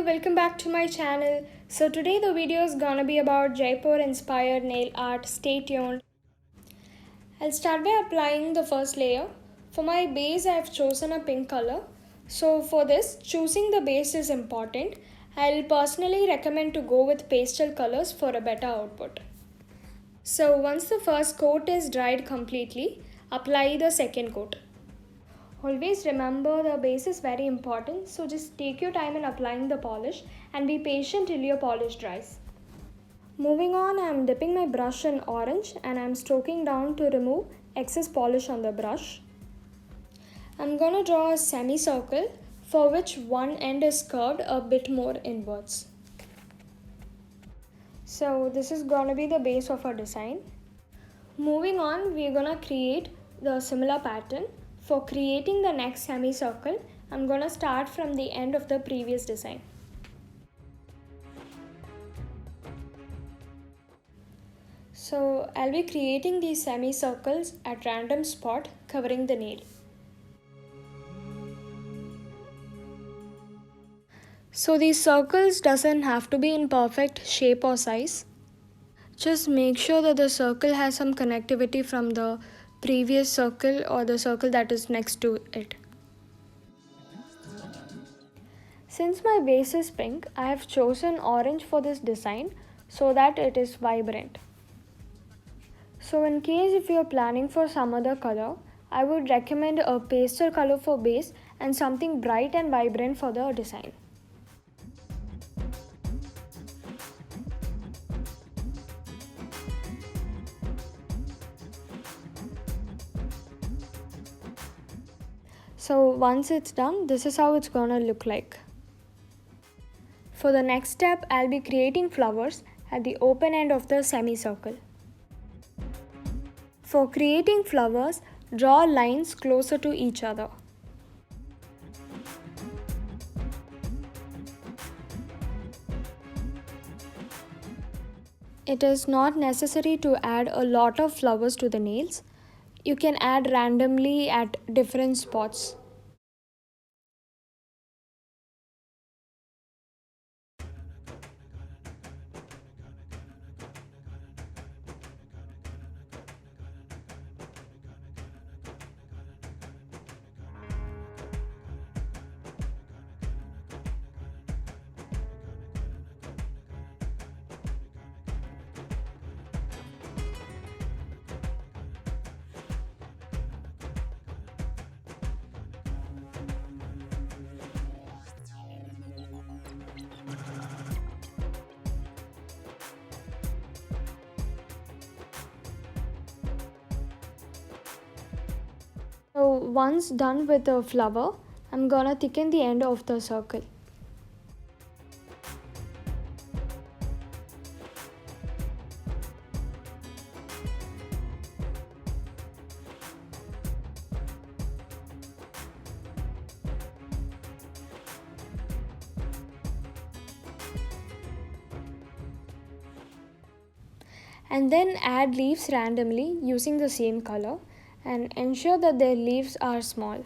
welcome back to my channel. So today the video is gonna be about Jaipur inspired nail art. Stay tuned. I'll start by applying the first layer. For my base I have chosen a pink color. So for this, choosing the base is important. I'll personally recommend to go with pastel colors for a better output. So once the first coat is dried completely, apply the second coat. Always remember the base is very important, so just take your time in applying the polish and be patient till your polish dries. Moving on, I am dipping my brush in orange and I am stroking down to remove excess polish on the brush. I am going to draw a semicircle for which one end is curved a bit more inwards. So this is going to be the base of our design. Moving on, we are going to create the similar pattern. For creating the next semicircle, I'm going to start from the end of the previous design. So I'll be creating these semicircles at random spot covering the nail. So these circles doesn't have to be in perfect shape or size. Just make sure that the circle has some connectivity from the previous circle or the circle that is next to it. Since my base is pink, I have chosen orange for this design so that it is vibrant. So in case if you are planning for some other color, I would recommend a pastel color for base and something bright and vibrant for the design. So once it's done, this is how it's gonna look like. For the next step, I'll be creating flowers at the open end of the semicircle. For creating flowers, draw lines closer to each other. It is not necessary to add a lot of flowers to the nails. You can add randomly at different spots. So once done with the flower, I'm gonna thicken the end of the circle. And then add leaves randomly using the same color and ensure that their leaves are small.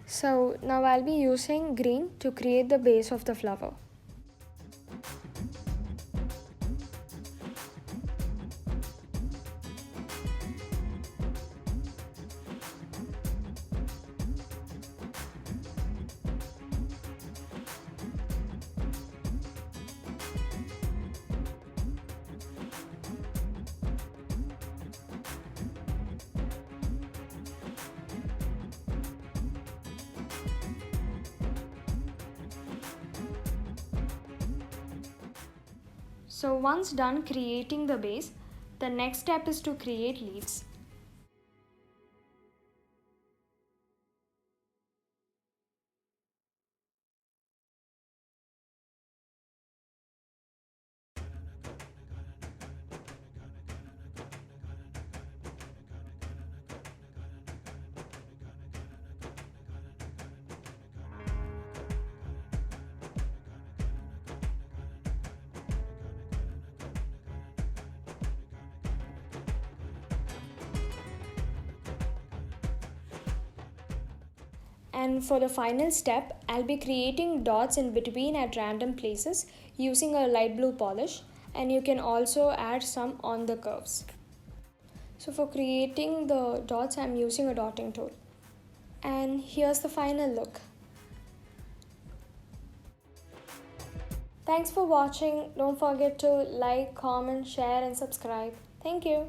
So now I'll be using green to create the base of the flower. So once done creating the base, the next step is to create leaves. And for the final step, I'll be creating dots in between at random places using a light blue polish, and you can also add some on the curves. So for creating the dots, I'm using a dotting tool. And here's the final look. Thanks for watching. Don't forget to like, comment, share and subscribe. Thank you.